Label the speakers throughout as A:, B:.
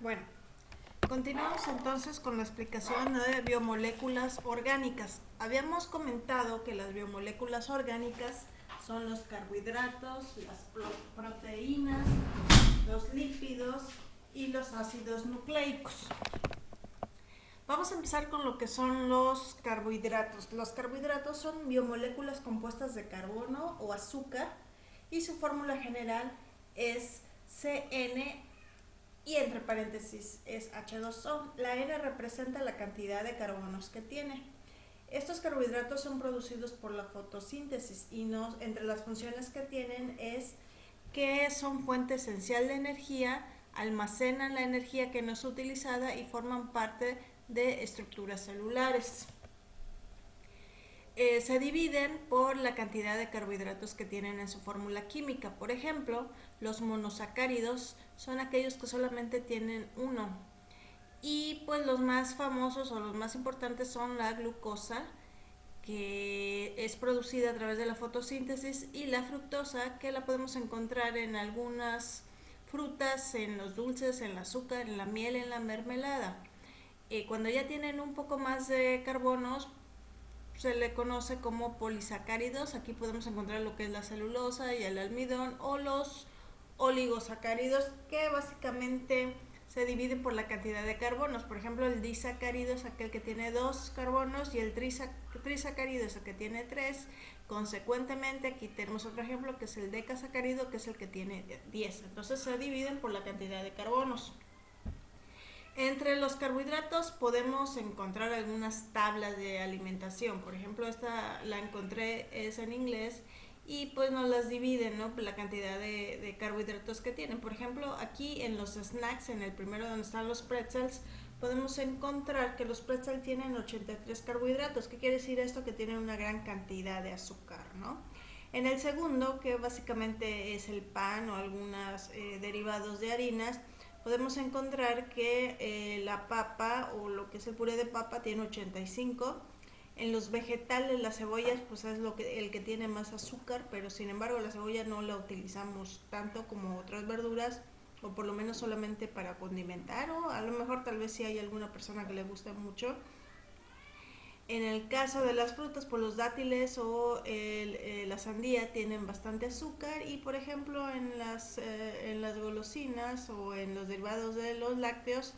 A: Bueno, continuamos entonces con la explicación de biomoléculas orgánicas. Habíamos comentado que las biomoléculas orgánicas son los carbohidratos, las proteínas, los lípidos y los ácidos nucleicos. Vamos a empezar con lo que son los carbohidratos. Los carbohidratos son biomoléculas compuestas de carbono o azúcar y su fórmula general es CN y entre paréntesis es H2O. La N representa la cantidad de carbonos que tiene. Estos carbohidratos son producidos por la fotosíntesis y entre las funciones que tienen es que son fuente esencial de energía, almacenan la energía que no es utilizada y forman parte de estructuras celulares. Se dividen por la cantidad de carbohidratos que tienen en su fórmula química. Por ejemplo, los monosacáridos son aquellos que solamente tienen uno. Y pues los más famosos o los más importantes son la glucosa, que es producida a través de la fotosíntesis, y la fructosa, que la podemos encontrar en algunas frutas, en los dulces, en el azúcar, en la miel, en la mermelada. Cuando ya tienen un poco más de carbonos, se le conoce como polisacáridos. Aquí podemos encontrar lo que es la celulosa y el almidón, o los oligosacáridos, que básicamente se dividen por la cantidad de carbonos. Por ejemplo, el disacárido es aquel que tiene 2 carbonos y el trisacárido es el que tiene 3. Consecuentemente, aquí tenemos otro ejemplo que es el decasacárido, que es el que tiene 10. Entonces se dividen por la cantidad de carbonos. Entre los carbohidratos podemos encontrar algunas tablas de alimentación. Por ejemplo, esta la encontré, es en inglés, y pues nos las dividen, ¿no? La cantidad de carbohidratos que tienen. Por ejemplo, aquí en los snacks, en el primero donde están los pretzels, podemos encontrar que los pretzels tienen 83 carbohidratos. ¿Qué quiere decir esto? Que tienen una gran cantidad de azúcar, ¿no? En el segundo, que básicamente es el pan o algunos derivados de harinas, podemos encontrar que la papa o lo que es el puré de papa tiene 85. En los vegetales, las cebollas, pues es el que tiene más azúcar, pero sin embargo la cebolla no la utilizamos tanto como otras verduras, o por lo menos solamente para condimentar, o a lo mejor tal vez si hay alguna persona que le gusta mucho. En el caso de las frutas, pues los dátiles o la sandía tienen bastante azúcar, y por ejemplo en las golosinas o en los derivados de los lácteos,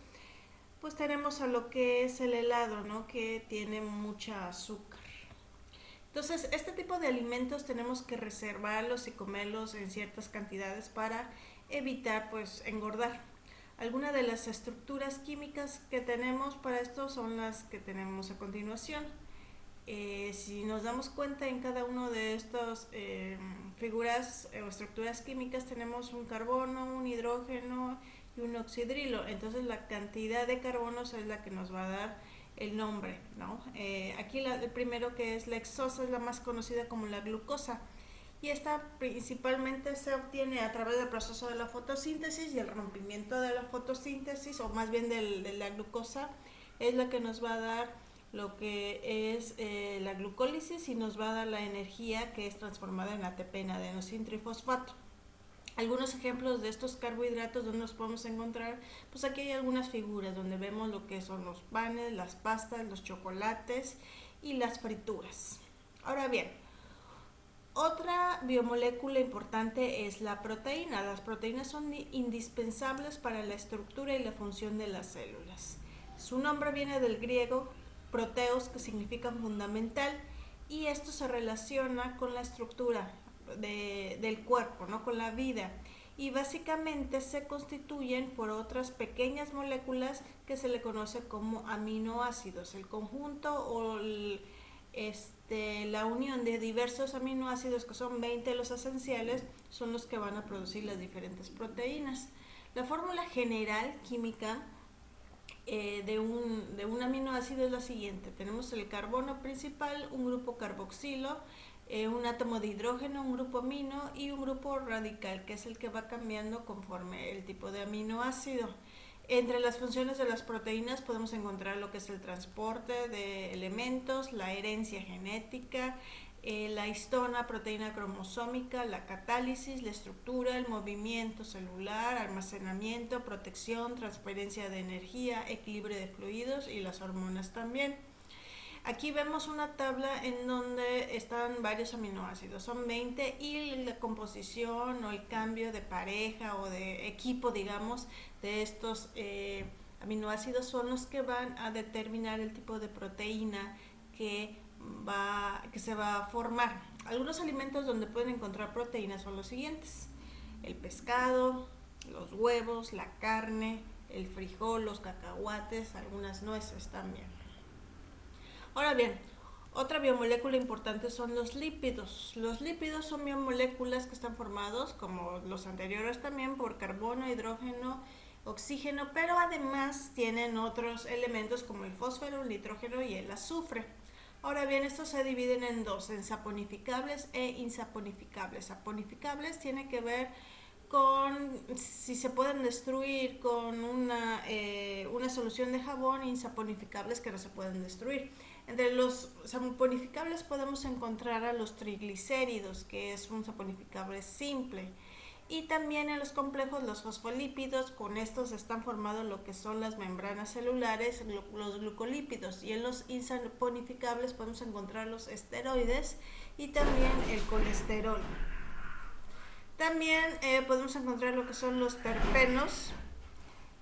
A: pues tenemos a lo que es el helado, ¿no? Que tiene mucha azúcar. Entonces, este tipo de alimentos tenemos que reservarlos y comerlos en ciertas cantidades para evitar pues engordar. Algunas de las estructuras químicas que tenemos para esto son las que tenemos a continuación. Si nos damos cuenta, en cada uno de estas figuras o estructuras químicas tenemos un carbono, un hidrógeno y un oxidrilo. Entonces la cantidad de carbonos es la que nos va a dar el nombre, ¿no? Aquí el primero, que es la hexosa, es la más conocida como la glucosa, y esta principalmente se obtiene a través del proceso de la fotosíntesis, y el rompimiento de la fotosíntesis, o más bien de la glucosa, es la que nos va a dar lo que es la glucólisis, y nos va a dar la energía que es transformada en ATP, en adenosintrifosfato. Algunos ejemplos de estos carbohidratos donde los podemos encontrar, pues aquí hay algunas figuras donde vemos lo que son los panes, las pastas, los chocolates y las frituras. Ahora bien, otra biomolécula importante es la proteína. Las proteínas son indispensables para la estructura y la función de las células. Su nombre viene del griego proteos, que significa fundamental, y esto se relaciona con la estructura del cuerpo, ¿no? Con la vida, y básicamente se constituyen por otras pequeñas moléculas que se le conoce como aminoácidos. El conjunto o la unión de diversos aminoácidos, que son 20 los esenciales, son los que van a producir las diferentes proteínas. La fórmula general química de un aminoácido es la siguiente. Tenemos el carbono principal, un grupo carboxilo, un átomo de hidrógeno, un grupo amino y un grupo radical, que es el que va cambiando conforme el tipo de aminoácido. Entre las funciones de las proteínas podemos encontrar lo que es el transporte de elementos, la herencia genética, la histona, proteína cromosómica, la catálisis, la estructura, el movimiento celular, almacenamiento, protección, transferencia de energía, equilibrio de fluidos y las hormonas también. Aquí vemos una tabla en donde están varios aminoácidos, son 20, y la composición o el cambio de pareja o de equipo, digamos, de estos aminoácidos son los que van a determinar el tipo de proteína que se va a formar. Algunos alimentos donde pueden encontrar proteínas son los siguientes: el pescado, los huevos, la carne, el frijol, los cacahuates, algunas nueces también. Ahora bien, otra biomolécula importante son los lípidos. Los lípidos son biomoléculas que están formados, como los anteriores también, por carbono, hidrógeno, oxígeno, pero además tienen otros elementos como el fósforo, el nitrógeno y el azufre. Ahora bien, estos se dividen en dos, en saponificables e insaponificables. Saponificables tiene que ver con si se pueden destruir con una solución de jabón, insaponificables que no se pueden destruir. Entre los saponificables podemos encontrar a los triglicéridos, que es un saponificable simple. Y también en los complejos los fosfolípidos, con estos están formados lo que son las membranas celulares, los glucolípidos. Y en los insaponificables podemos encontrar los esteroides y también el colesterol. También podemos encontrar lo que son los terpenos,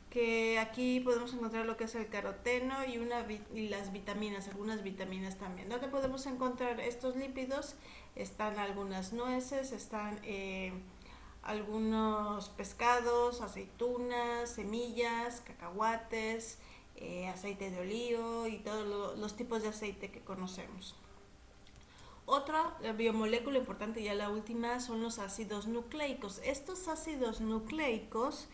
A: que aquí podemos encontrar lo que es el caroteno y las vitaminas, algunas vitaminas también. ¿Dónde podemos encontrar estos lípidos? Están algunas nueces, están algunos pescados, aceitunas, semillas, cacahuates, aceite de olivo y todos los tipos de aceite que conocemos. Otra biomolécula importante, ya la última, son los ácidos nucleicos. Estos ácidos nucleicos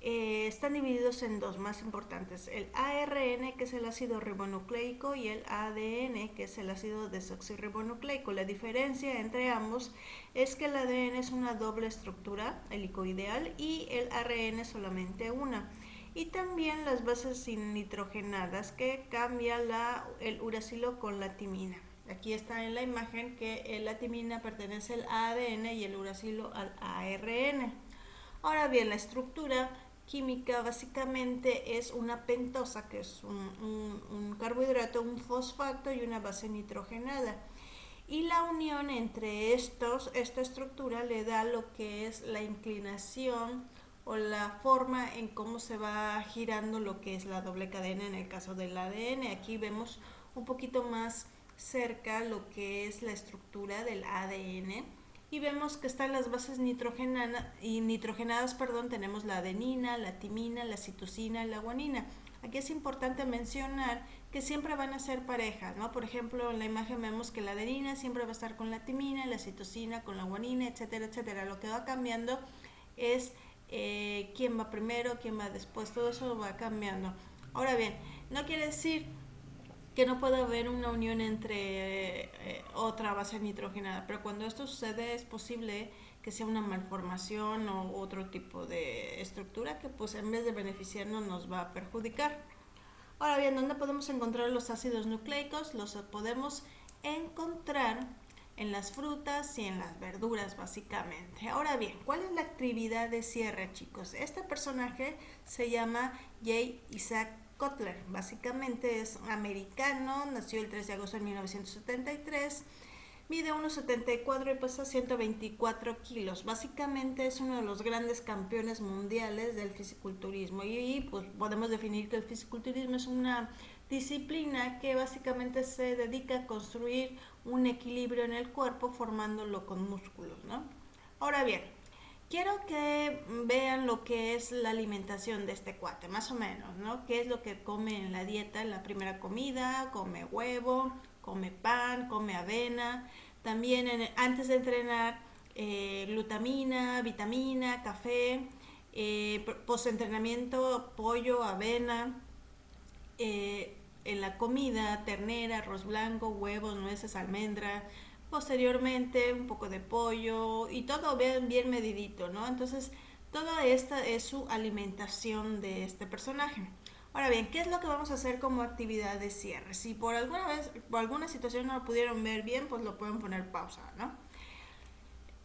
A: están divididos en dos más importantes: el ARN, que es el ácido ribonucleico, y el ADN, que es el ácido desoxirribonucleico. La diferencia entre ambos es que el ADN es una doble estructura helicoidal y el ARN es solamente una. Y también las bases nitrogenadas, que cambia el uracilo con la timina. Aquí está en la imagen que la timina pertenece al ADN y el uracilo al ARN. Ahora bien, la estructura química básicamente es una pentosa, que es un carbohidrato, un fosfato y una base nitrogenada. Y la unión entre esta estructura le da lo que es la inclinación o la forma en cómo se va girando lo que es la doble cadena en el caso del ADN. Aquí vemos un poquito más cerca lo que es la estructura del ADN y vemos que están las bases nitrogenadas, tenemos la adenina, la timina, la citosina y la guanina. Aquí es importante mencionar que siempre van a ser pareja, ¿no? Por ejemplo, en la imagen vemos que la adenina siempre va a estar con la timina, la citosina con la guanina, etcétera, etcétera. Lo que va cambiando es quién va primero, quién va después, todo eso va cambiando. Ahora bien, no quiere decir que no puede haber una unión entre otra base nitrogenada, pero cuando esto sucede es posible que sea una malformación o otro tipo de estructura que pues en vez de beneficiarnos nos va a perjudicar. Ahora bien, ¿dónde podemos encontrar los ácidos nucleicos? Los podemos encontrar en las frutas y en las verduras básicamente. Ahora bien, ¿cuál es la actividad de cierre, chicos? Este personaje se llama J. Isaac Kotler, básicamente es americano, nació el 3 de agosto de 1973, mide 1,74 y pesa 124 kilos. Básicamente es uno de los grandes campeones mundiales del fisiculturismo y pues podemos definir que el fisiculturismo es una disciplina que básicamente se dedica a construir un equilibrio en el cuerpo formándolo con músculos, ¿no? Ahora bien, quiero que vean lo que es la alimentación de este cuate, más o menos, ¿no? ¿Qué es lo que come en la dieta en la primera comida? Come huevo, come pan, come avena. También antes de entrenar, glutamina, vitamina, café. Post-entrenamiento, pollo, avena. En la comida, ternera, arroz blanco, huevos, nueces, almendra. Posteriormente un poco de pollo y todo bien medidito, ¿no? Entonces toda esta es su alimentación de este personaje. Ahora bien, ¿qué es lo que vamos a hacer como actividad de cierre? Si por alguna vez, por alguna situación no lo pudieron ver bien, pues lo pueden poner pausa, ¿no?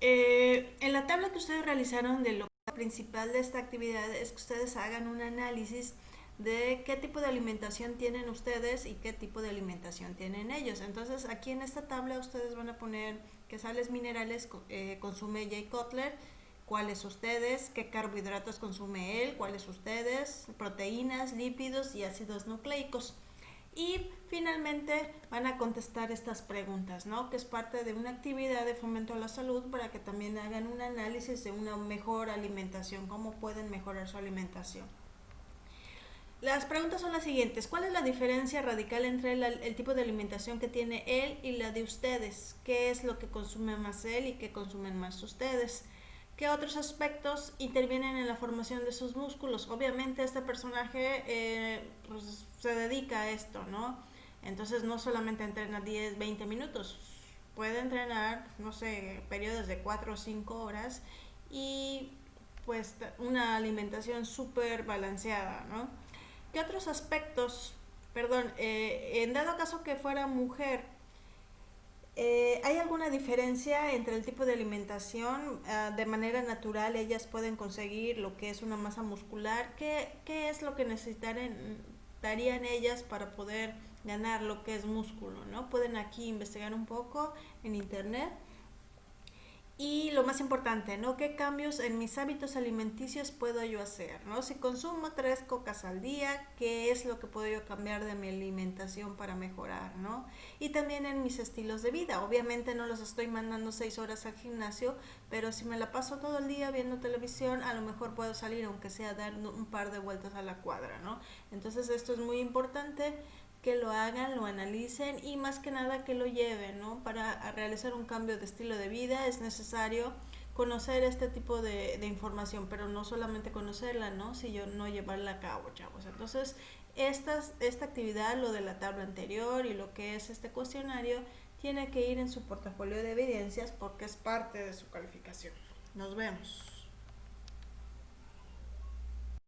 A: En la tabla que ustedes realizaron de lo principal de esta actividad es que ustedes hagan un análisis de qué tipo de alimentación tienen ustedes y qué tipo de alimentación tienen ellos. Entonces aquí en esta tabla ustedes van a poner qué sales minerales consume Jay Cutler, cuáles ustedes, qué carbohidratos consume él, cuáles ustedes, proteínas, lípidos y ácidos nucleicos. Y finalmente van a contestar estas preguntas, ¿no? Que es parte de una actividad de fomento a la salud para que también hagan un análisis de una mejor alimentación, cómo pueden mejorar su alimentación. Las preguntas son las siguientes. ¿Cuál es la diferencia radical entre el tipo de alimentación que tiene él y la de ustedes? ¿Qué es lo que consume más él y qué consumen más ustedes? ¿Qué otros aspectos intervienen en la formación de sus músculos? Obviamente este personaje pues, se dedica a esto, ¿no? Entonces no solamente entrena 10, 20 minutos, puede entrenar, no sé, periodos de 4 o 5 horas y pues una alimentación súper balanceada, ¿no? ¿Qué otros aspectos, perdón, en dado caso que fuera mujer, ¿hay alguna diferencia entre el tipo de alimentación? De manera natural ellas pueden conseguir lo que es una masa muscular. ¿Qué es lo que necesitarían ellas para poder ganar lo que es músculo? ¿No? Pueden aquí investigar un poco en internet. Y lo más importante, ¿no? ¿Qué cambios en mis hábitos alimenticios puedo yo hacer? ¿No? Si consumo 3 cocas al día, ¿qué es lo que puedo yo cambiar de mi alimentación para mejorar? ¿No? Y también en mis estilos de vida. Obviamente no los estoy mandando 6 horas al gimnasio, pero si me la paso todo el día viendo televisión, a lo mejor puedo salir, aunque sea dando un par de vueltas a la cuadra, ¿no? Entonces esto es muy importante que lo hagan, lo analicen y más que nada que lo lleven, ¿no? Para realizar un cambio de estilo de vida es necesario conocer este tipo de información, pero no solamente conocerla, ¿no? Sino no llevarla a cabo, chavos. Entonces, esta actividad, lo de la tabla anterior y lo que es este cuestionario, tiene que ir en su portafolio de evidencias porque es parte de su calificación. Nos vemos.